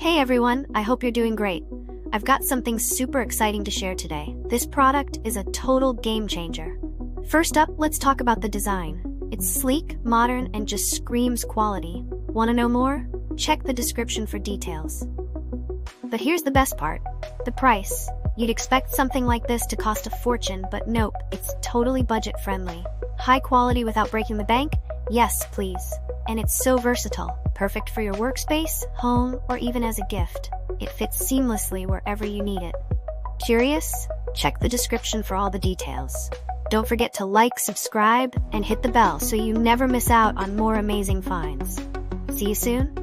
Hey everyone, I hope you're doing great. I've got something super exciting to share today. This product is a total game changer. First up, let's talk about the design. It's sleek, modern, and just screams quality. Want to know more? Check the description for details. But here's the best part, the price. You'd expect something like this to cost a fortune, but nope, it's totally budget-friendly. High quality without breaking the bank? Yes, please. And it's so versatile, perfect for your workspace, home, or even as a gift. It fits seamlessly wherever you need it. Curious? Check the description for all the details. Don't forget to like, subscribe, and hit the bell so you never miss out on more amazing finds. See you soon?